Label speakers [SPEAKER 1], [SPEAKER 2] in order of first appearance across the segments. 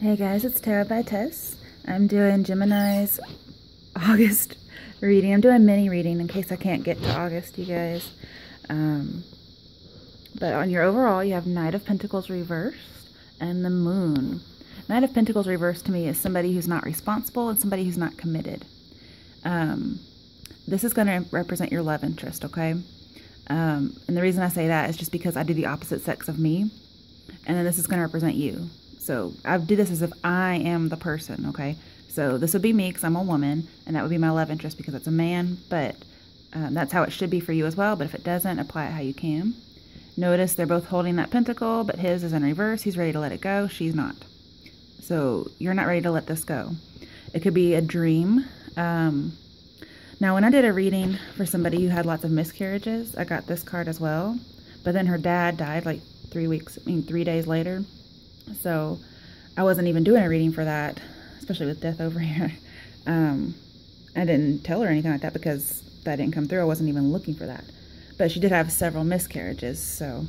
[SPEAKER 1] Hey guys, it's Tarot by Tess. I'm doing Gemini's August reading. I'm doing a mini reading in case I can't get to August, you guys. But on your overall, you have Knight of Pentacles reversed and the Moon. Knight of Pentacles reversed to me is somebody who's not responsible and somebody who's not committed. This is going to represent your love interest, okay? And the reason I say that is just because I do the opposite sex of me. And then this is going to represent you. So I do this as if I am the person, okay? So this would be me because I'm a woman, and that would be my love interest because it's a man, but that's how it should be for you as well. But if it doesn't, apply it how you can. Notice they're both holding that pentacle, but his is in reverse. He's ready to let it go. She's not. So you're not ready to let this go. It could be a dream. Now, when I did a reading for somebody who had lots of miscarriages, I got this card as well. But then her dad died like 3 days later. So I wasn't even doing a reading for that, especially with death over here. I didn't tell her anything like that because that didn't come through. I wasn't even looking for that. But she did have several miscarriages. So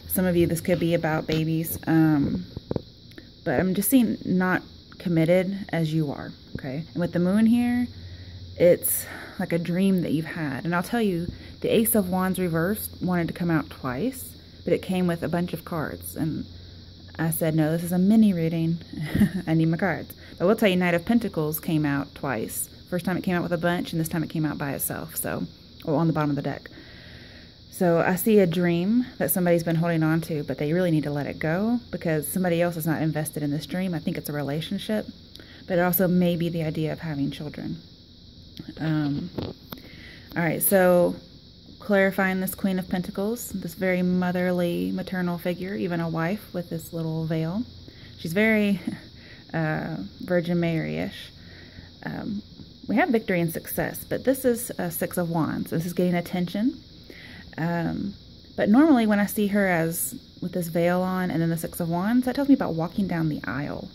[SPEAKER 1] some of you, this could be about babies. But I'm just seeing not committed as you are, okay? And with the moon here, it's like a dream that you've had. And I'll tell you, the Ace of Wands reversed wanted to come out twice, but it came with a bunch of cards. And I said, no, this is a mini reading. I need my cards. But I will tell you, Knight of Pentacles came out twice. First time it came out with a bunch, and this time it came out by itself. So, or on the bottom of the deck. So I see a dream that somebody's been holding on to, but they really need to let it go because somebody else is not invested in this dream. I think it's a relationship, but it also may be the idea of having children. All right, so clarifying this Queen of Pentacles, this very motherly, maternal figure, even a wife with this little veil. She's very Virgin Mary-ish. We have victory and success, but this is a Six of Wands. This is getting attention. But normally when I see her as with this veil on and then the Six of Wands, that tells me about walking down the aisle.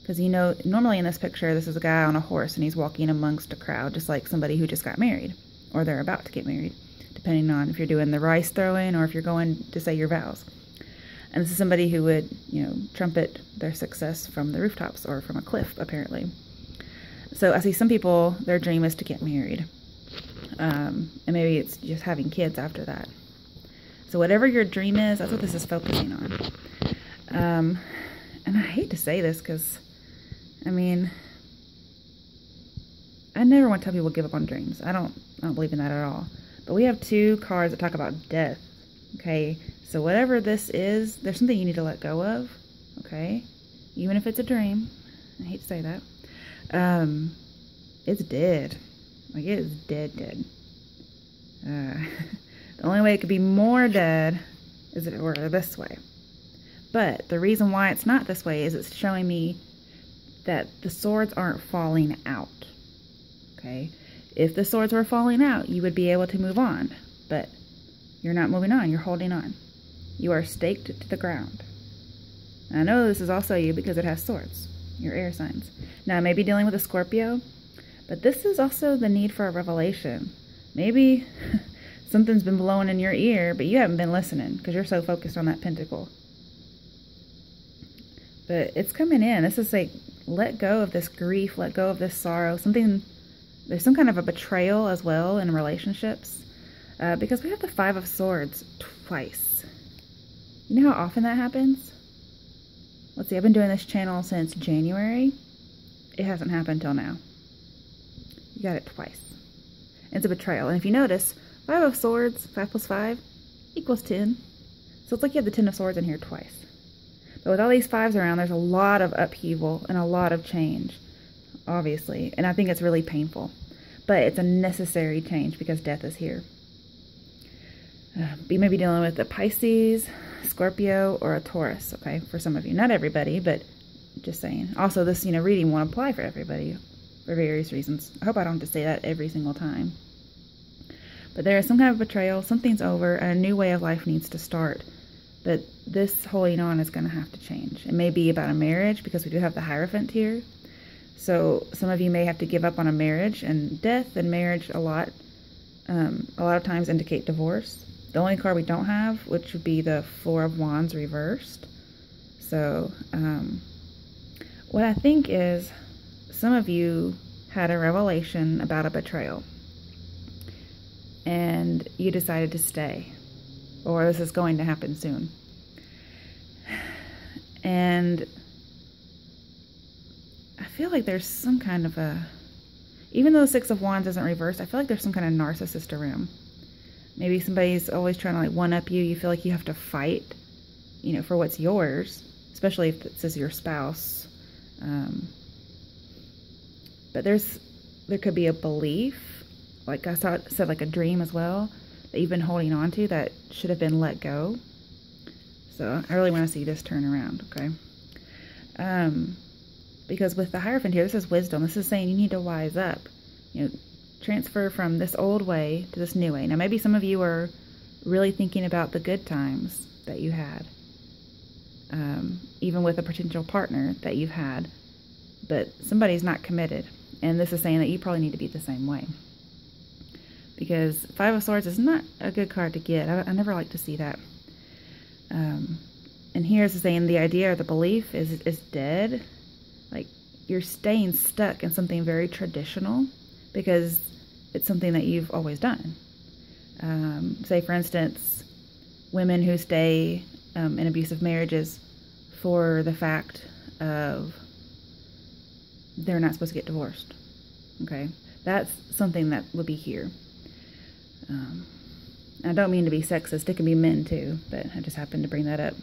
[SPEAKER 1] Because, you know, normally in this picture, this is a guy on a horse and he's walking amongst a crowd, just like somebody who just got married or they're about to get married, depending on if you're doing the rice throwing or if you're going to say your vows. And this is somebody who would, you know, trumpet their success from the rooftops or from a cliff, apparently. So I see some people, their dream is to get married. And maybe it's just having kids after that. So whatever your dream is, that's what this is focusing on. And I hate to say this because, I mean, I never want to tell people give up on dreams. I don't believe in that at all. But we have two cards that talk about death. Okay, so whatever this is, there's something you need to let go of. Okay, even if it's a dream. I hate to say that. It's dead. Like, it is dead. The only way it could be more dead is if it were this way. But the reason why it's not this way is it's showing me that the swords aren't falling out. Okay? If the swords were falling out, you would be able to move on. But you're not moving on. You're holding on. You are staked to the ground. And I know this is also you because it has swords. Your air signs. Now, I may be dealing with a Scorpio, but this is also the need for a revelation. Maybe something's been blowing in your ear, but you haven't been listening because you're so focused on that pentacle. But it's coming in. This is like, let go of this grief, let go of this sorrow. There's some kind of a betrayal as well in relationships because we have the Five of Swords twice. You know how often that happens? Let's see, I've been doing this channel since January. It hasn't happened till now. You got it twice. It's a betrayal. And if you notice, Five of Swords, 5 plus 5 equals 10. So it's like you have the 10 of Swords in here twice. But with all these fives around, there's a lot of upheaval and a lot of change, obviously. And I think it's really painful. But it's a necessary change because death is here. You may be dealing with a Pisces, Scorpio, or a Taurus, okay? For some of you. Not everybody, but just saying. Also, this, you know, reading won't apply for everybody for various reasons. I hope I don't have to say that every single time. But there is some kind of betrayal. Something's over, and a new way of life needs to start. But this holding on is going to have to change. It may be about a marriage because we do have the Hierophant here. So some of you may have to give up on a marriage, and death and marriage a lot of times indicate divorce. The only card we don't have, which would be the Four of Wands reversed. So What I think is some of you had a revelation about a betrayal and you decided to stay, or this is going to happen soon. And I feel like there's some kind of even though the Six of Wands isn't reversed, I feel like there's some kind of narcissist around. Maybe somebody's always trying to like one-up you. You feel like you have to fight, for what's yours, especially if this is your spouse. But there could be a belief, like I said, like a dream as well, that you've been holding on to that should have been let go. So I really want to see this turn around, okay? Because with the Hierophant here, this is wisdom. This is saying you need to wise up. Transfer from this old way to this new way. Now, maybe some of you are really thinking about the good times that you had, even with a potential partner that you've had, but somebody's not committed. And this is saying that you probably need to be the same way. Because Five of Swords is not a good card to get. I never like to see that. And here's saying the idea or the belief is dead. Like, you're staying stuck in something very traditional because it's something that you've always done. Say, for instance, women who stay in abusive marriages for the fact of they're not supposed to get divorced. Okay? That's something that would be here. I don't mean to be sexist. It can be men too, but I just happened to bring that up.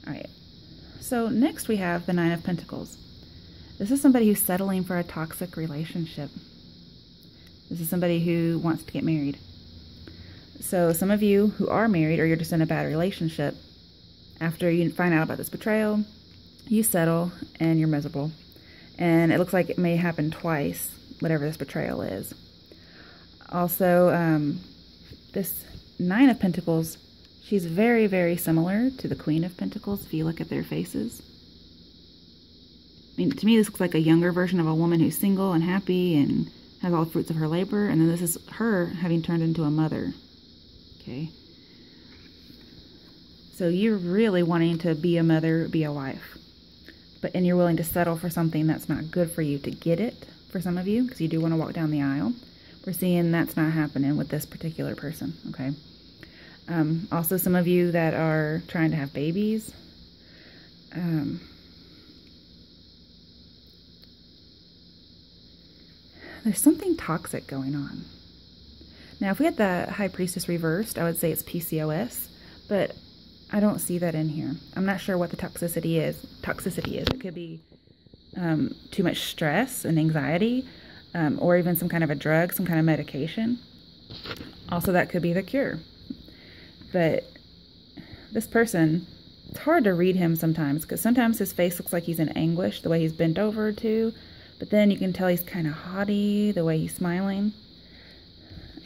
[SPEAKER 1] All right. So next we have the Nine of Pentacles. This is somebody who's settling for a toxic relationship. This is somebody who wants to get married. So some of you who are married, or you're just in a bad relationship, after you find out about this betrayal, you settle and you're miserable. And it looks like it may happen twice, whatever this betrayal is. Also, this Nine of Pentacles, she's very, very similar to the Queen of Pentacles if you look at their faces. I mean, to me, this looks like a younger version of a woman who's single and happy and has all the fruits of her labor. And then this is her having turned into a mother. Okay. So you're really wanting to be a mother, be a wife. And you're willing to settle for something that's not good for you to get it, for some of you, because you do want to walk down the aisle. We're seeing that's not happening with this particular person, okay? Also, some of you that are trying to have babies, there's something toxic going on. Now, if we had the High Priestess reversed, I would say it's PCOS, but I don't see that in here. I'm not sure what the toxicity is. It could be too much stress and anxiety, or even some kind of a drug, some kind of medication. Also, that could be the cure. But this person, it's hard to read him sometimes, because sometimes his face looks like he's in anguish, the way he's bent over too. But then you can tell he's kind of haughty, the way he's smiling.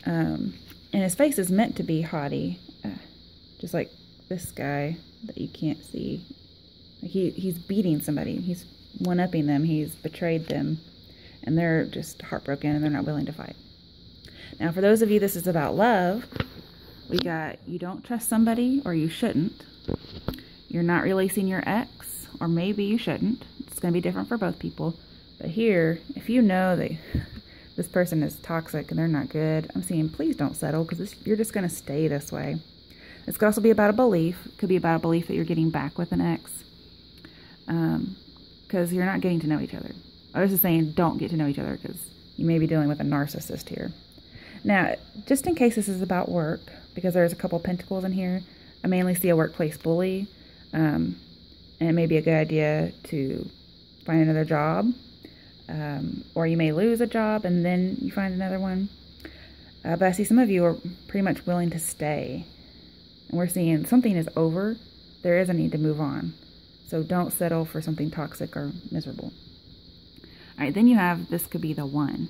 [SPEAKER 1] And his face is meant to be haughty, just like this guy that you can't see. Like he's beating somebody. He's one-upping them. He's betrayed them. And they're just heartbroken and they're not willing to fight. Now, for those of you this is about love, we got you don't trust somebody, or you shouldn't. You're not releasing your ex, or maybe you shouldn't. It's going to be different for both people. But here, if you know that this person is toxic and they're not good, I'm saying please don't settle, because you're just going to stay this way. This could also be about a belief. It could be about a belief that you're getting back with an ex, because you're not getting to know each other. I was just saying don't get to know each other, because you may be dealing with a narcissist here. Now, just in case this is about work, because there's a couple of pentacles in here, I mainly see a workplace bully, and it may be a good idea to find another job, or you may lose a job and then you find another one. But I see some of you are pretty much willing to stay, and we're seeing something is over. There is a need to move on, so don't settle for something toxic or miserable. All right, then you have, this could be the one.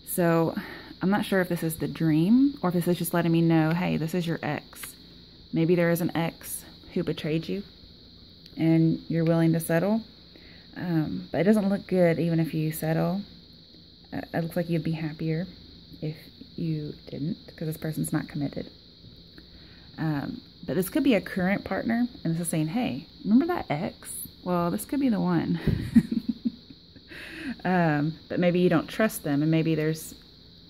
[SPEAKER 1] So I'm not sure if this is the dream or if this is just letting me know, hey, this is your ex. Maybe there is an ex who betrayed you and you're willing to settle. But it doesn't look good even if you settle. It looks like you'd be happier if you didn't, because this person's not committed. But this could be a current partner, and this is saying, hey, remember that ex? Well, this could be the one. But maybe you don't trust them, and maybe there's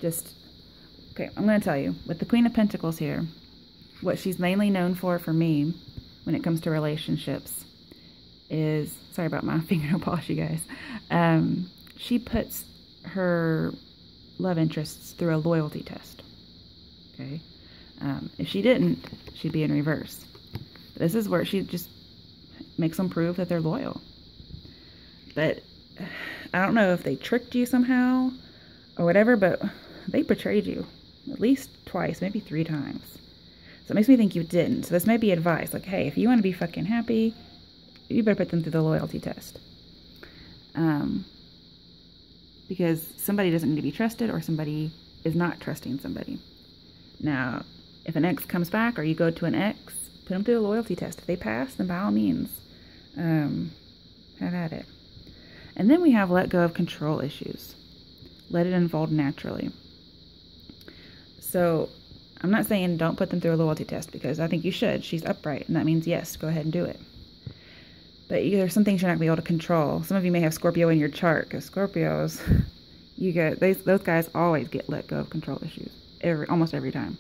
[SPEAKER 1] just... Okay, I'm going to tell you, with the Queen of Pentacles here, what she's mainly known for me, when it comes to relationships, is... Sorry about my fingernail polish, you guys. She puts her love interests through a loyalty test. Okay? If she didn't, she'd be in reverse. This is where she just makes them prove that they're loyal. But I don't know if they tricked you somehow or whatever, but they betrayed you at least twice, maybe 3 times. So it makes me think you didn't. So this may be advice, like, hey, if you want to be fucking happy, you better put them through the loyalty test. Because somebody doesn't need to be trusted, or somebody is not trusting somebody. Now, if an ex comes back, or you go to an ex, put them through the loyalty test. If they pass, then by all means, have at it. And then we have let go of control issues. Let it unfold naturally. So, I'm not saying don't put them through a loyalty test, because I think you should. She's upright, and that means yes, go ahead and do it. But there's some things you're not going to be able to control. Some of you may have Scorpio in your chart, because Scorpios, those guys always get let go of control issues. Almost every time.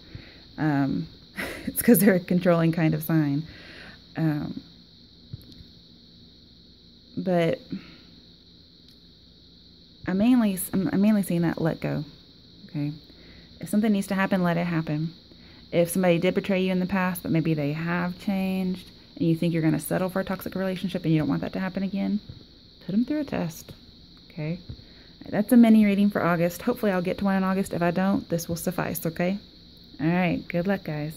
[SPEAKER 1] It's because they're a controlling kind of sign. But I'm mainly seeing that let go. Okay? If something needs to happen, let it happen. If somebody did betray you in the past, but maybe they have changed, and you think you're going to settle for a toxic relationship and you don't want that to happen again, put them through a test. Okay? That's a mini reading for August. Hopefully I'll get to one in August. If I don't, this will suffice, okay? All right. Good luck, guys.